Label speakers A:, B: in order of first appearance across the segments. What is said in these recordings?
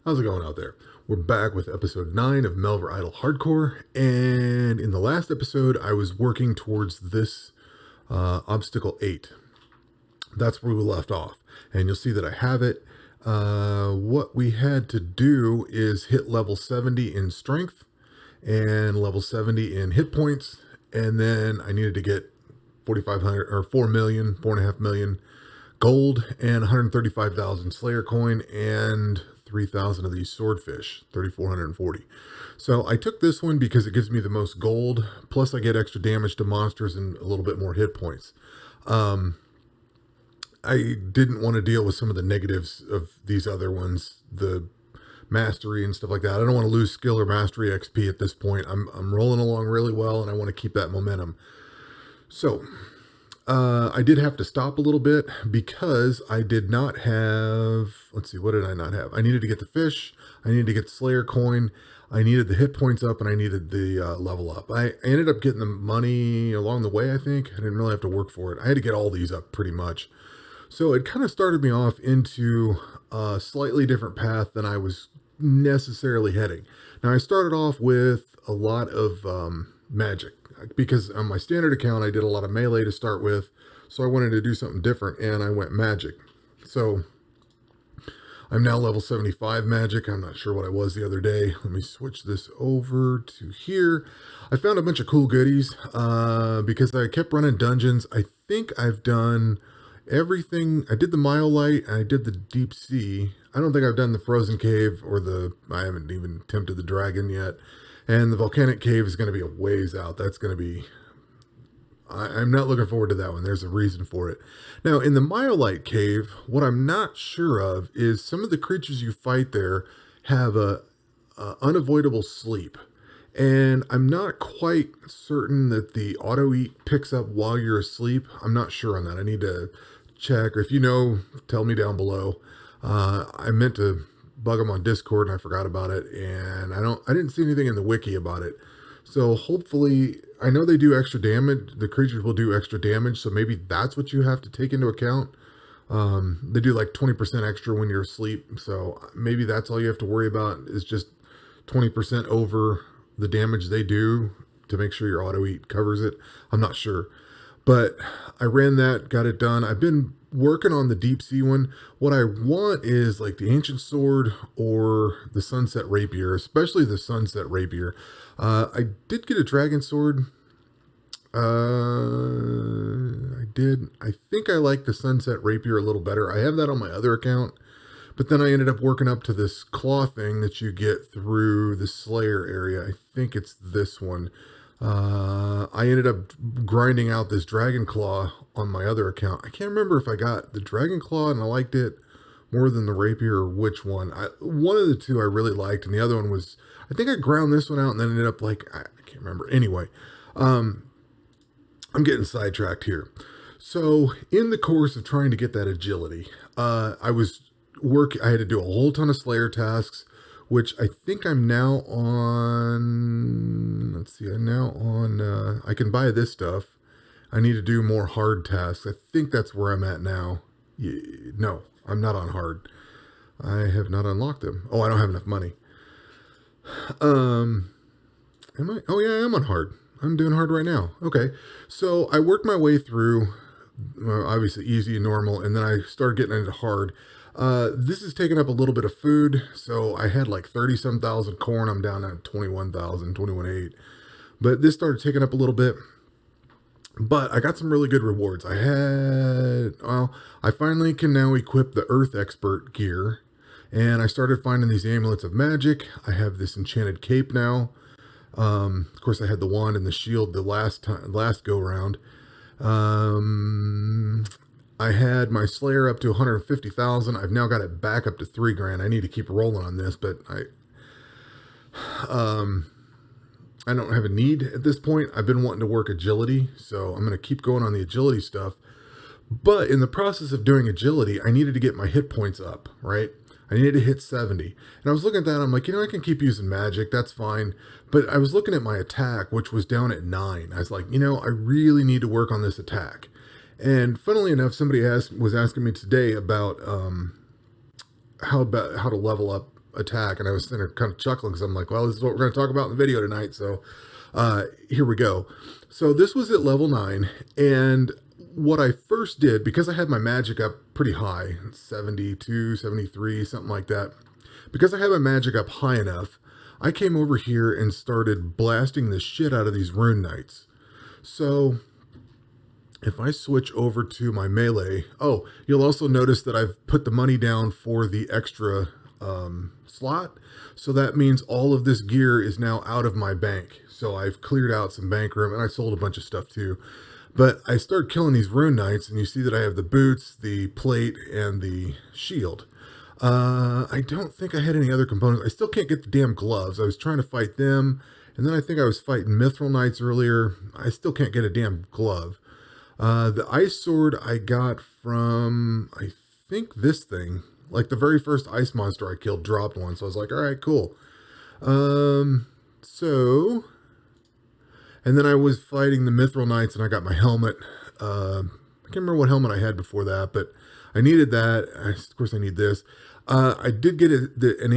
A: How's it going out there? We're back with episode 9 of Melvor Idle Hardcore, and in the last episode, I was working towards this obstacle 8. That's where we left off, and you'll see that I have it. What we had to do is hit level 70 in strength and level 70 in hit points, and then I needed to get 4,500 or 4.5 million gold and 135,000 Slayer coin and 3,000 of these swordfish, 3,440. So I took this one because it gives me the most gold, plus I get extra damage to monsters and a little bit more hit points. I didn't want to deal with some of the negatives of these other ones, the mastery and stuff like that. I don't want to lose skill or mastery XP at this point. I'm rolling along really well, and I want to keep that momentum. So I did have to stop a little bit because I did not have, let's see, what did I not have? I needed to get the fish, I needed to get the Slayer coin, I needed the hit points up, and I needed the level up. I ended up getting the money along the way, I think. I didn't really have to work for it. I had to get all these up pretty much. So it kind of started me off into a slightly different path than I was necessarily heading. Now, I started off with a lot of magic because on my standard account, I did a lot of melee to start with. So I wanted to do something different, and I went magic. So I'm now level 75 magic. I'm not sure what I was the other day. Let me switch this over to here. I found a bunch of cool goodies because I kept running dungeons. I think I've done everything. I did the Mile Light and I did the Deep Sea. I don't think I've done the Frozen Cave or I haven't even attempted the Dragon yet. And the Volcanic Cave is going to be a ways out. That's going to be, I'm not looking forward to that one. There's a reason for it. Now, in the Mile Light Cave, what I'm not sure of is some of the creatures you fight there have a unavoidable sleep. And I'm not quite certain that the auto eat picks up while you're asleep. I'm not sure on that. I need to check, or if you know, tell me down below. I meant to bug them on Discord and I forgot about it, and I didn't see anything in the wiki about it. So hopefully, I know they do extra damage. The creatures will do extra damage, so maybe that's what you have to take into account. They do like 20% extra when you're asleep, so maybe that's all you have to worry about is just 20% over the damage they do to make sure your auto eat covers it. I'm not sure, but I ran that, got it done. I've been working on the Deep Sea one. What I want is like the Ancient Sword or the Sunset Rapier, especially the Sunset Rapier. I did get a Dragon Sword. I did. I think I like the Sunset Rapier a little better. I have that on my other account. But then I ended up working up to this claw thing that you get through the Slayer area. I think it's this one. I ended up grinding out this Dragon Claw on my other account. I can't remember if I got the Dragon Claw and I liked it more than the Rapier or which one. One of the two I really liked, and the other one was, I think I ground this one out and then ended up like, I can't remember. Anyway, I'm getting sidetracked here. So in the course of trying to get that agility, I had to do a whole ton of Slayer tasks, which I think I'm now on. Let's see, I'm now on. I can buy this stuff. I need to do more hard tasks. I think that's where I'm at now. No, I'm not on hard. I have not unlocked them. Oh, I don't have enough money. Am I? Oh yeah, I am on hard. I'm doing hard right now. Okay, so I worked my way through, obviously easy and normal, and then I started getting into hard. This is taking up a little bit of food, so I had like 30-some thousand corn. I'm down at 21,000, 21.8. But this started taking up a little bit. But I got some really good rewards. I finally can now equip the Earth Expert gear, and I started finding these amulets of magic. I have this enchanted cape now. Of course, I had the wand and the shield the last go round. I had my Slayer up to 150,000. I've now got it back up to 3 grand. I need to keep rolling on this, but I don't have a need at this point. I've been wanting to work agility, so I'm going to keep going on the agility stuff. But in the process of doing agility, I needed to get my hit points up, right? I needed to hit 70. And I was looking at that, I'm like, I can keep using magic, that's fine. But I was looking at my attack, which was down at 9. I was like, I really need to work on this attack. And funnily enough, somebody was asking me today about how to level up attack, and I was sitting there kind of chuckling because I'm like, well, this is what we're going to talk about in the video tonight. So here we go. So this was at level 9, and what I first did, because I had my magic up pretty high, 72, 73, something like that, because I had my magic up high enough, I came over here and started blasting the shit out of these rune knights. So if I switch over to my melee, oh, you'll also notice that I've put the money down for the extra slot. So that means all of this gear is now out of my bank. So I've cleared out some bank room, and I sold a bunch of stuff too. But I started killing these rune knights, and you see that I have the boots, the plate, and the shield. I don't think I had any other components. I still can't get the damn gloves. I was trying to fight them, and then I think I was fighting mithril knights earlier. I still can't get a damn glove. The ice sword I got from, I think, this thing. Like the very first ice monster I killed dropped one, so I was like, all right, cool. So, and then I was fighting the mithril knights, and I got my helmet. I can't remember what helmet I had before that, but I needed that. Of course, I need this. I did get an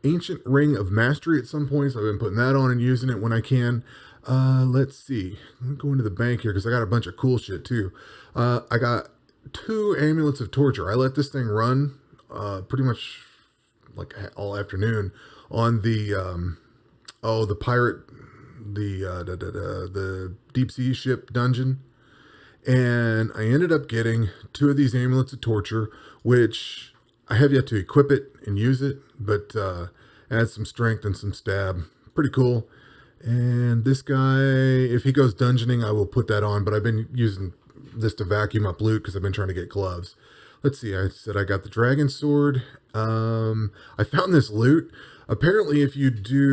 A: ancient ring of mastery at some point, so I've been putting that on and using it when I can. Let's see. Let me go into the bank here because I got a bunch of cool shit too. I got 2 amulets of torture. I let this thing run pretty much like all afternoon on the the pirate, the deep sea ship dungeon. And I ended up getting 2 of these amulets of torture, which I have yet to equip it and use it, but add some strength and some stab. Pretty cool. And this guy, if he goes dungeoning, I will put that on, but I've been using this to vacuum up loot because I've been trying to get gloves. Let's see, I said I got the dragon sword. I found this loot. Apparently, if you do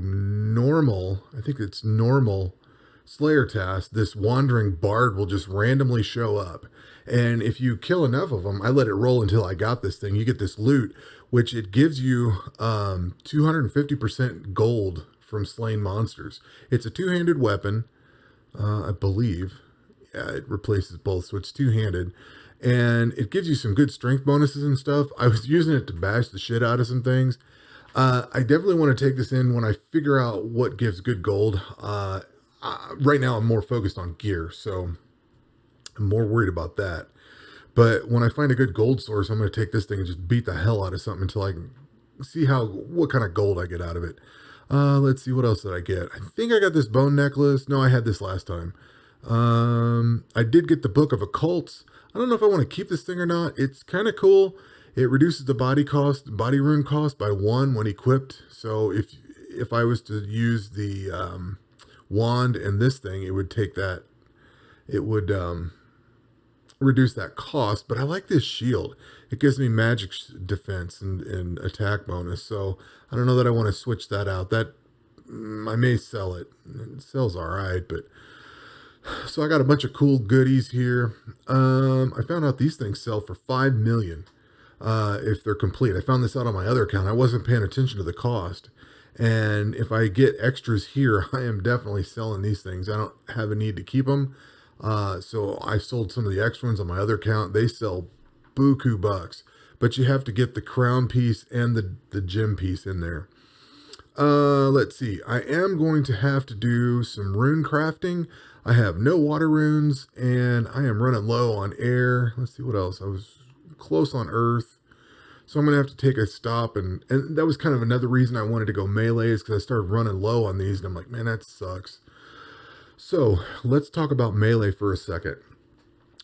A: normal, I think it's normal Slayer task, this wandering bard will just randomly show up. And if you kill enough of them, I let it roll until I got this thing. You get this loot, which it gives you 250% gold from slain monsters. It's a 2-handed weapon, I believe. Yeah, it replaces both, so it's 2-handed. And it gives you some good strength bonuses and stuff. I was using it to bash the shit out of some things. I definitely want to take this in when I figure out what gives good gold. Right now, I'm more focused on gear, so I'm more worried about that. But when I find a good gold source, I'm going to take this thing and just beat the hell out of something until I can see what kind of gold I get out of it. Let's see, what else did I get? I think I got this bone necklace. No, I had this last time. I did get the Book of Occults. I don't know if I want to keep this thing or not. It's kind of cool. It reduces the body rune cost by 1 when equipped. So if I was to use the wand and this thing, it would take that. It would reduce that cost. But I like this shield. It gives me magic defense and attack bonus. So I don't know that I want to switch that out. That I may sell it. It sells all right, but. So I got a bunch of cool goodies here. I found out these things sell for 5 million if they're complete. I found this out on my other account. I wasn't paying attention to the cost. And if I get extras here, I am definitely selling these things. I don't have a need to keep them. So I sold some of the extra ones on my other account. They sell buku bucks. But you have to get the crown piece and the gem piece in there. Let's see. I am going to have to do some rune crafting. I have no water runes, and I am running low on air. Let's see what else. I was close on earth. So I'm going to have to take a stop, and that was kind of another reason I wanted to go melee, is because I started running low on these, and I'm like, man, that sucks. So let's talk about melee for a second.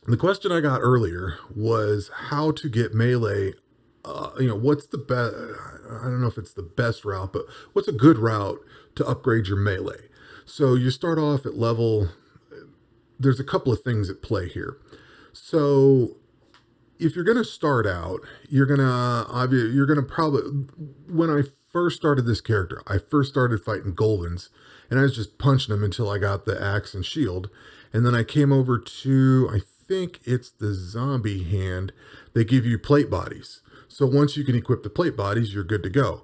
A: The question I got earlier was how to get melee. What's the best? I don't know if it's the best route, but what's a good route to upgrade your melee? So you start off at level. There's a couple of things at play here. So if you're going to start out, you're going to probably, when I first started this character, I first started fighting Golvins, and I was just punching them until I got the axe and shield. And then I came over to, I think it's the zombie hand. They give you plate bodies. So once you can equip the plate bodies, you're good to go.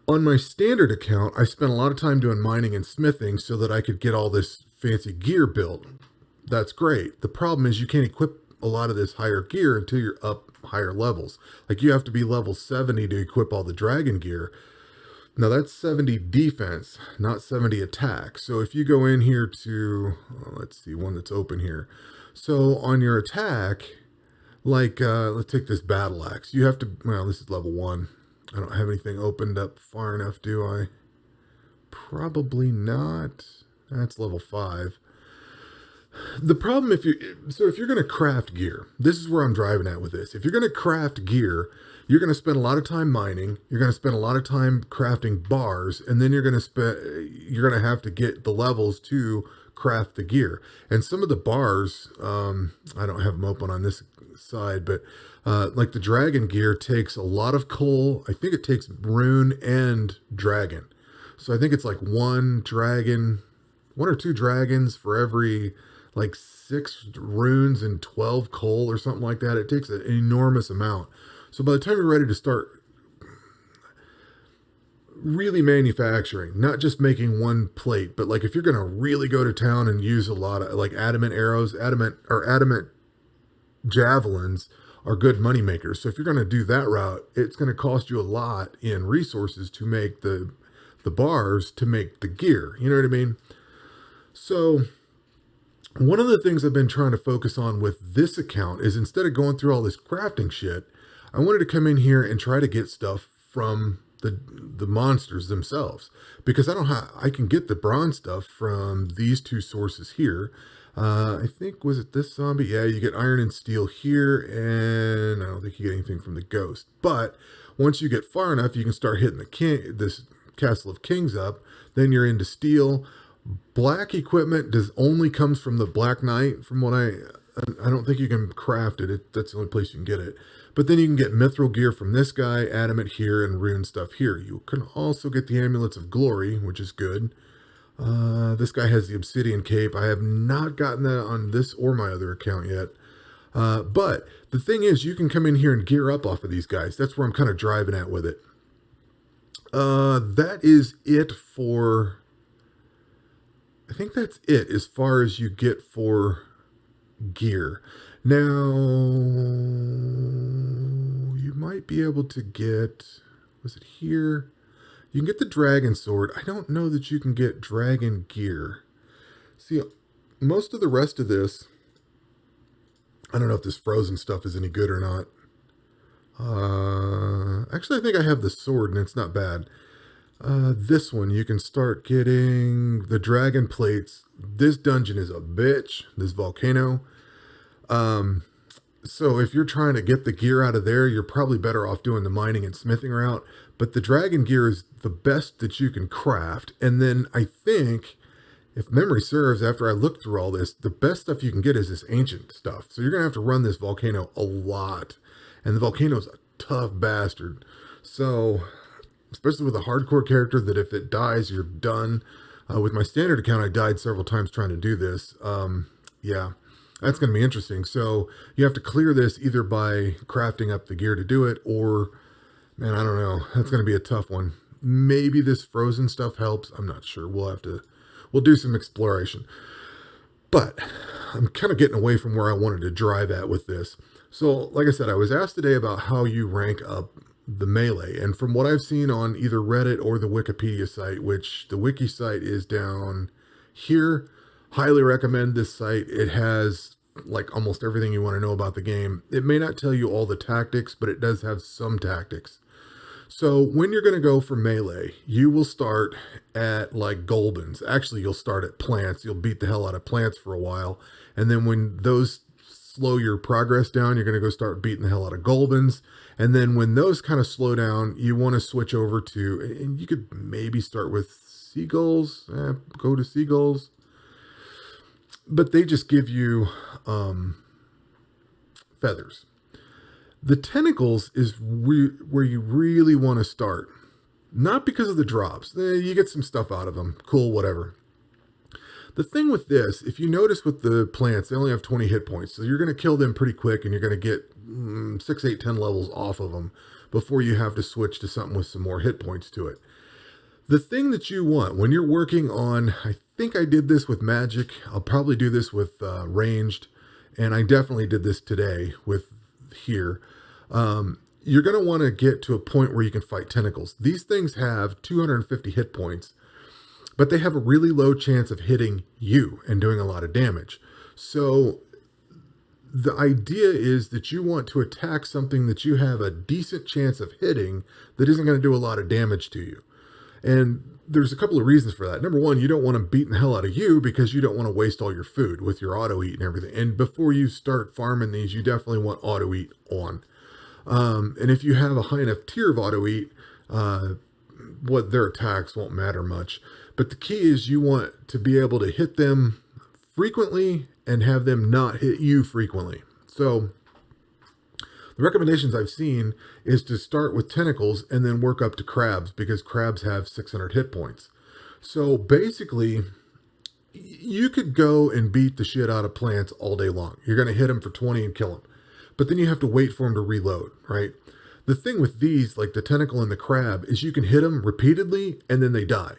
A: On my standard account, I spent a lot of time doing mining and smithing so that I could get all this fancy gear built. That's great. The problem is you can't equip a lot of this higher gear until you're up higher levels. Like you have to be level 70 to equip all the dragon gear. Now that's 70 defense, not 70 attack. So if you go in here to, let's see, one that's open here. So on your attack, like let's take this battle axe. You have to, well, this is level 1. I don't have anything opened up far enough, do I? Probably not. That's level 5. The problem if you're going to craft gear, this is where I'm driving at with this. If you're going to craft gear, you're going to spend a lot of time mining. You're going to spend a lot of time crafting bars, and then you're going to have to get the levels to craft the gear. And some of the bars, I don't have them open on this side, but like the dragon gear takes a lot of coal. I think it takes rune and dragon. So I think it's like one or two dragons for every like 6 runes and 12 coal or something like that. It takes an enormous amount. So by the time you're ready to start really manufacturing, not just making one plate, but like if you're going to really go to town and use a lot of like adamant arrows, adamant javelins are good money makers. So if you're going to do that route, it's going to cost you a lot in resources to make the bars to make the gear. You know what I mean? So one of the things I've been trying to focus on with this account is instead of going through all this crafting shit, I wanted to come in here and try to get stuff from the monsters themselves, because I can get the bronze stuff from these 2 sources here. I think, was it this zombie? Yeah, you get iron and steel here, and I don't think you get anything from the ghost. But once you get far enough, you can start hitting this Castle of Kings up. Then you're into steel. Black equipment only comes from the Black Knight. From what I don't think you can craft it. That's the only place you can get it. But then you can get mithril gear from this guy, adamant here, and rune stuff here. You can also get the amulets of glory, which is good. This guy has the obsidian cape. I have not gotten that on this or my other account yet. But the thing is, you can come in here and gear up off of these guys. That's where I'm kind of driving at with it. That is it for... I think that's it as far as you get for gear. Now, you might be able to get, was it here? You can get the dragon sword. I don't know that you can get dragon gear. See, most of the rest of this, I don't know if this frozen stuff is any good or not. Actually, I think I have the sword and it's not bad. This one, you can start getting the dragon plates. This dungeon is a bitch, this volcano. So if you're trying to get the gear out of there, you're probably better off doing the mining and smithing route. But the dragon gear is the best that you can craft. And then I think, if memory serves, after I looked through all this, the best stuff you can get is this ancient stuff. So you're going to have to run this volcano a lot. And the volcano's a tough bastard. So, especially with a hardcore character that if it dies, you're done. With my standard account, I died several times trying to do this. Yeah, that's going to be interesting. So you have to clear this either by crafting up the gear to do it, or, man, I don't know. That's going to be a tough one. Maybe this frozen stuff helps. I'm not sure. We'll do some exploration. But I'm kind of getting away from where I wanted to drive at with this. So, like I said, I was asked today about how you rank up the melee, and from what I've seen on either Reddit or the Wikipedia site, which the wiki site is down here, highly recommend this site. It has like almost everything you want to know about the game. It may not tell you all the tactics, but it does have some tactics. So when you're going to go for melee, you will start at like golbins. Actually, you'll start at plants. You'll beat the hell out of plants for a while, and then when those slow your progress down, you're going to go start beating the hell out of golbins. And then when those kind of slow down, you want to switch over to, and you could maybe start with seagulls, go to seagulls, but they just give you feathers. The tentacles is where you really want to start, not because of the drops. You get some stuff out of them, cool, whatever. The thing with this, if you notice with the plants, they only have 20 hit points. So you're going to kill them pretty quick, and you're going to get 6, 8, 10 levels off of them before you have to switch to something with some more hit points to it. The thing that you want when you're working on, I think I did this with magic. I'll probably do this with ranged and I definitely did this today with here. You're going to want to get to a point where you can fight tentacles. These things have 250 hit points, but they have a really low chance of hitting you and doing a lot of damage. So the idea is that you want to attack something that you have a decent chance of hitting that isn't going to do a lot of damage to you. And there's a couple of reasons for that. Number one, you don't want them beating the hell out of you because you don't want to waste all your food with your auto eat and everything. And before you start farming these, you definitely want auto eat on. And if you have a high enough tier of auto eat, what their attacks won't matter much. But the key is you want to be able to hit them frequently and have them not hit you frequently. So the recommendations I've seen is to start with tentacles and then work up to crabs, because crabs have 600 hit points. So basically, you could go and beat the shit out of plants all day long. You're going to hit them for 20 and kill them. But then you have to wait for them to reload, right? The thing with these, like the tentacle and the crab, is you can hit them repeatedly and then they die.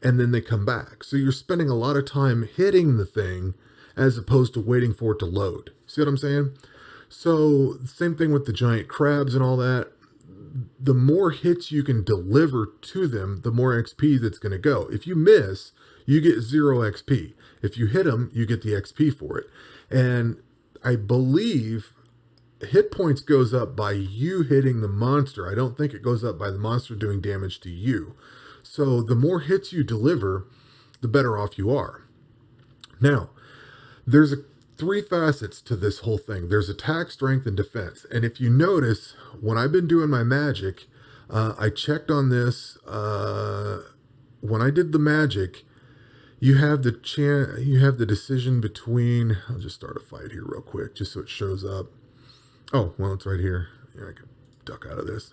A: And then they come back. So you're spending a lot of time hitting the thing as opposed to waiting for it to load. See what I'm saying? So same thing with the giant crabs and all that. The more hits you can deliver to them, the more XP that's going to go. If you miss, you get 0 XP. If you hit them, you get the XP for it. And I believe hit points goes up by you hitting the monster. I don't think it goes up by the monster doing damage to you. So the more hits you deliver, the better off you are. Now, there's 3 facets to this whole thing. There's attack, strength, and defense. And if you notice, when I've been doing my magic, I checked on this. When I did the magic, you have the decision between. I'll just start a fight here real quick, just so it shows up. Oh, well, it's right here. Yeah, I can duck out of this.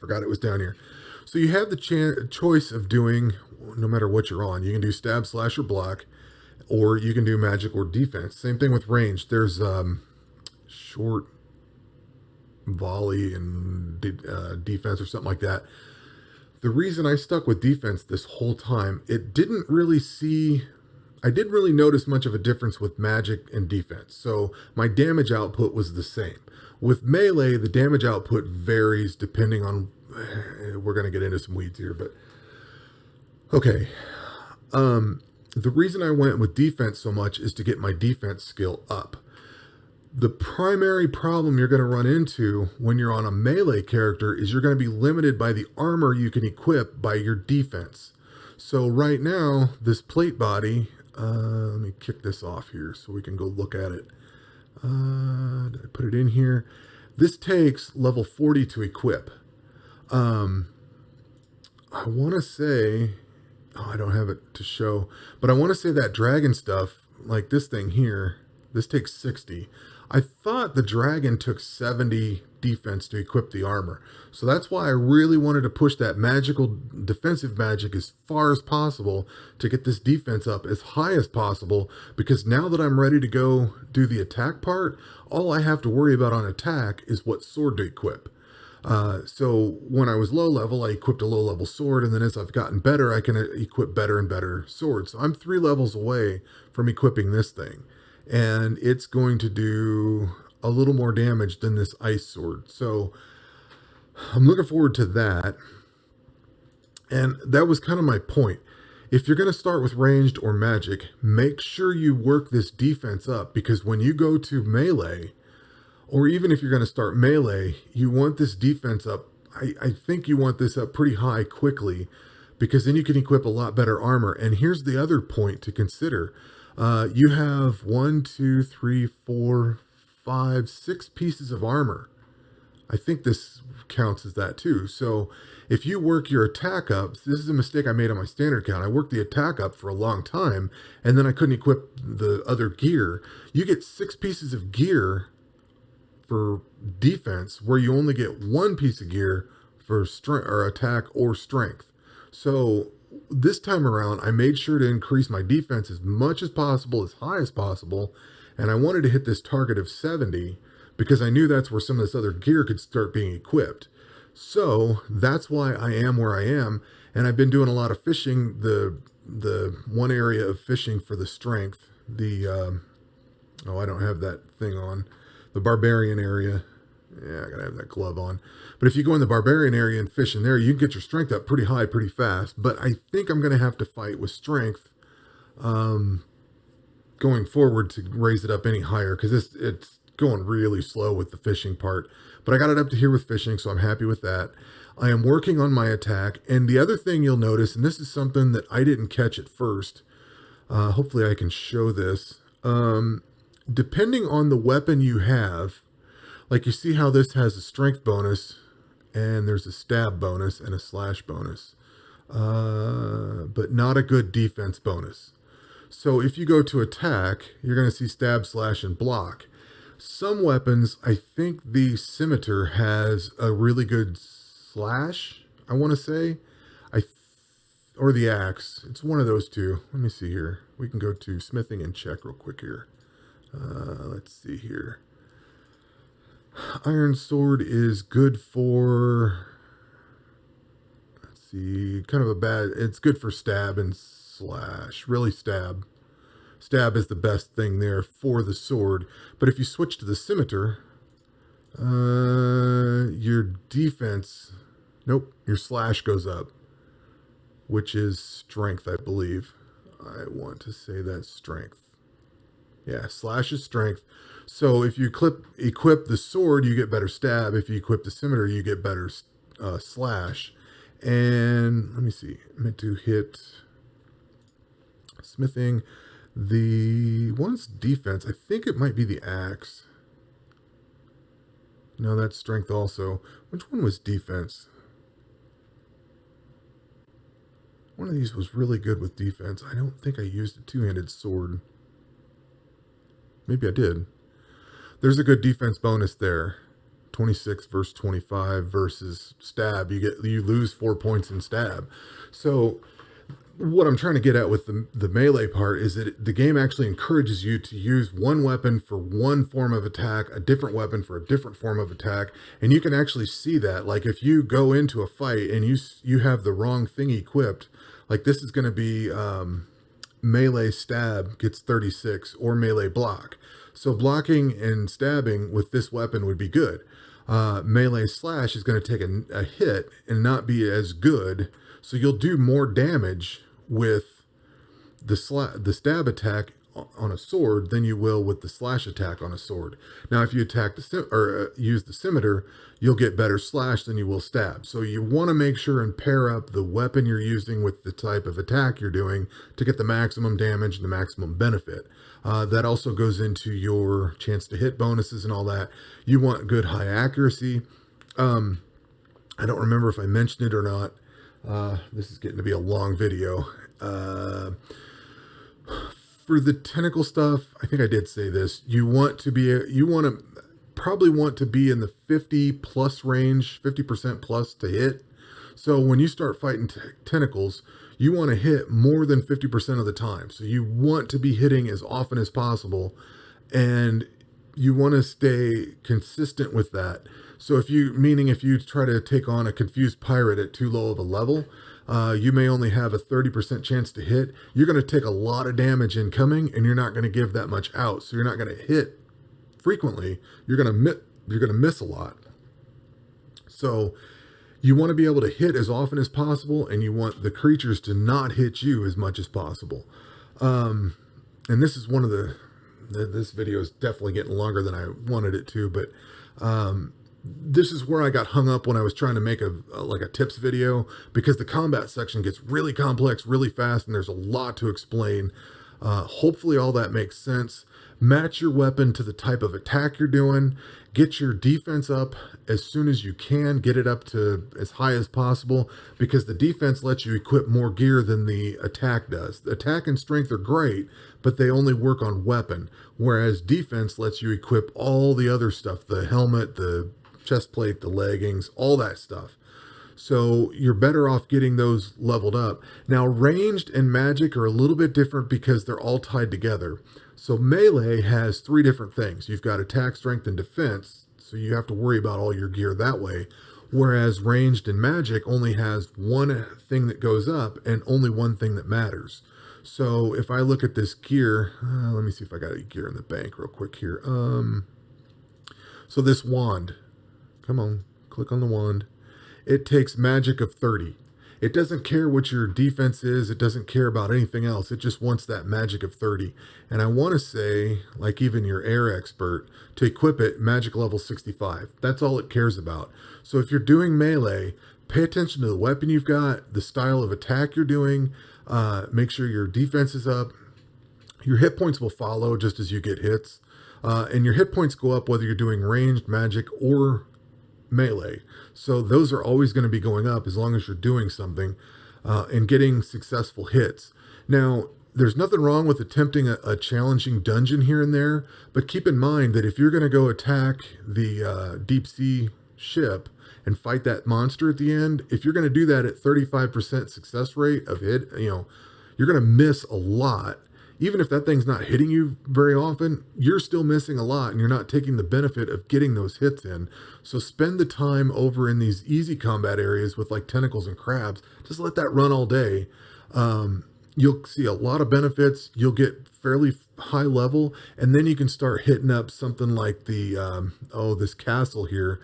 A: Forgot it was down here. So you have the choice of doing, no matter what you're on, you can do stab, slash, or block, or you can do magic or defense. Same thing with range. There's short volley and defense or something like that. The reason I stuck with defense this whole time, I didn't really notice much of a difference with magic and defense. So my damage output was the same. With melee, the damage output varies depending on, we're going to get into some weeds here, but okay. The reason I went with defense so much is to get my defense skill up. The primary problem you're going to run into when you're on a melee character is you're going to be limited by the armor you can equip by your defense. So right now, this plate body, let me kick this off here so we can go look at it. Did I put it in here? This takes level 40 to equip. I want to say, oh, I don't have it to show, but I want to say that dragon stuff, like this thing here, this takes 60. I thought the dragon took 70 defense to equip the armor. So that's why I really wanted to push that magical defensive magic as far as possible to get this defense up as high as possible, because now that I'm ready to go do the attack part, all I have to worry about on attack is what sword to equip. So when I was low level, I equipped a low level sword, and then as I've gotten better, I can equip better and better swords. So I'm 3 levels away from equipping this thing, and it's going to do a little more damage than this ice sword. So I'm looking forward to that. And that was kind of my point. If you're going to start with ranged or magic, make sure you work this defense up, because when you go to melee, or even if you're going to start melee, you want this defense up. I think you want this up pretty high quickly, because then you can equip a lot better armor. And here's the other point to consider. You have 1, 2, 3, 4, 5, 6 pieces of armor. I think this counts as that too. So if you work your attack up, this is a mistake I made on my standard count. I worked the attack up for a long time, and then I couldn't equip the other gear. You get 6 pieces of gear for defense, where you only get 1 piece of gear for strength or attack or strength. So this time around, I made sure to increase my defense as much as possible, as high as possible. And I wanted to hit this target of 70 because I knew that's where some of this other gear could start being equipped. So that's why I am where I am. And I've been doing a lot of fishing. The one area of fishing for the strength, Oh, I don't have that thing on. The barbarian area. Yeah, I gotta have that glove on. But if you go in the barbarian area and fish in there, you can get your strength up pretty high, pretty fast. But I think I'm gonna have to fight with strength going forward to raise it up any higher, because it's going really slow with the fishing part. But I got it up to here with fishing, so I'm happy with that. I am working on my attack. And the other thing you'll notice, and this is something that I didn't catch at first, hopefully I can show this. Depending on the weapon you have, like you see how this has a strength bonus, and there's a stab bonus and a slash bonus, but not a good defense bonus. So if you go to attack, you're going to see stab, slash, and block. Some weapons, I think the scimitar has a really good slash, I want to say. Or the axe. It's one of those two. Let me see here. We can go to smithing and check real quick here. Let's see here. Iron sword is good for, let's see, kind of a bad, it's good for stab and slash. Really stab. Stab is the best thing there for the sword. But if you switch to the scimitar, your defense, nope, your slash goes up, which is strength, I believe. I want to say that's strength. Yeah, slash is strength. So if you equip the sword, you get better stab. If you equip the scimitar, you get better slash. And let me see. I meant to hit smithing. The one's defense. I think it might be the axe. No, that's strength also. Which one was defense? One of these was really good with defense. I don't think I used a two-handed sword. Maybe I did. There's a good defense bonus there. 26 versus 25 versus stab. You lose 4 points in stab. So what I'm trying to get at with the melee part is that the game actually encourages you to use one weapon for one form of attack, a different weapon for a different form of attack. And you can actually see that. Like if you go into a fight and you have the wrong thing equipped, like this is going to be melee stab gets 36 or melee block. So blocking and stabbing with this weapon would be good. Melee slash is going to take a hit and not be as good. So you'll do more damage with the stab attack on a sword than you will with the slash attack on a sword. Now, if you attack use the scimitar, you'll get better slash than you will stab. So you want to make sure and pair up the weapon you're using with the type of attack you're doing to get the maximum damage and the maximum benefit. That also goes into your chance to hit bonuses and all that. You want good high accuracy. I don't remember if I mentioned it or not. This is getting to be a long video. For the tentacle stuff, I think I did say this. You probably want to be in the 50 plus range, 50% plus to hit. So when you start fighting tentacles, you want to hit more than 50% of the time. So you want to be hitting as often as possible, and you want to stay consistent with that. So if you try to take on a confused pirate at too low of a level, you may only have a 30% chance to hit. You're going to take a lot of damage incoming, and you're not going to give that much out. So you're not going to hit frequently. You're going to miss a lot. So you want to be able to hit as often as possible, and you want the creatures to not hit you as much as possible. And this is one of this video is definitely getting longer than I wanted it to, but this is where I got hung up when I was trying to make a tips video, because the combat section gets really complex really fast and there's a lot to explain. Hopefully all that makes sense. Match your weapon to the type of attack you're doing. Get your defense up as soon as you can. Get it up to as high as possible, because the defense lets you equip more gear than the attack does. The attack and strength are great, but they only work on weapon, whereas defense lets you equip all the other stuff, the helmet, the chest plate, the leggings, all that stuff. So you're better off getting those leveled up. Now, ranged and magic are a little bit different because they're all tied together. So melee has 3 different things. You've got attack, strength, and defense. So you have to worry about all your gear that way. Whereas ranged and magic only has one thing that goes up and only one thing that matters. So if I look at this gear, let me see if I got a gear in the bank real quick here. So this wand, come on, click on the wand. It takes magic of 30. It doesn't care what your defense is. It doesn't care about anything else. It just wants that magic of 30. And I want to say, like even your air expert, to equip it, magic level 65. That's all it cares about. So if you're doing melee, pay attention to the weapon you've got, the style of attack you're doing. Make sure your defense is up. Your hit points will follow just as you get hits. And your hit points go up whether you're doing ranged, magic, or melee. So those are always going to be going up as long as you're doing something and getting successful hits. Now, there's nothing wrong with attempting a challenging dungeon here and there, but keep in mind that if you're going to go attack the deep sea ship and fight that monster at the end, if you're going to do that at 35% success rate of hit, you're going to miss a lot. Even if that thing's not hitting you very often, you're still missing a lot and you're not taking the benefit of getting those hits in. So spend the time over in these easy combat areas with like tentacles and crabs. Just let that run all day. You'll see a lot of benefits. You'll get fairly high level, and then you can start hitting up something like the, this castle here.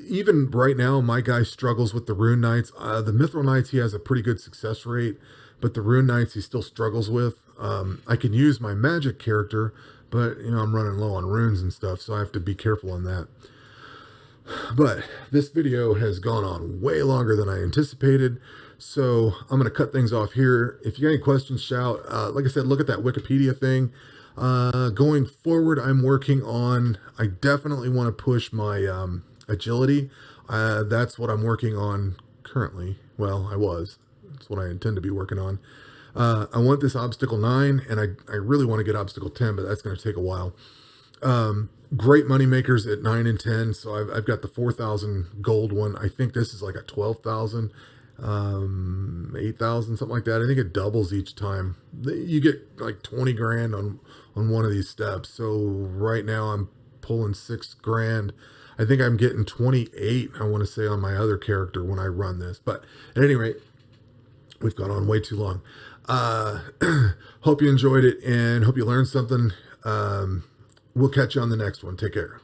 A: Even right now, my guy struggles with the Rune Knights. The Mithril Knights, he has a pretty good success rate, but the Rune Knights, he still struggles with. I can use my magic character, but I'm running low on runes and stuff, so I have to be careful on that. But this video has gone on way longer than I anticipated, so I'm going to cut things off here. If you got any questions, shout. Like I said, look at that Wikipedia thing. Going forward, I'm working on, I definitely want to push my agility. That's what I'm working on currently. Well, that's what I intend to be working on. I want this obstacle 9, and I really want to get obstacle 10, but that's going to take a while. Great money makers at 9 and 10. So I've got the 4,000 gold one. I think this is like a 12,000, 8,000, something like that. I think it doubles each time. You get like 20 grand on one of these steps. So right now I'm pulling 6 grand. I think I'm getting 28, I want to say, on my other character when I run this. But at any rate, we've gone on way too long. Hope you enjoyed it and hope you learned something. We'll catch you on the next one. Take care.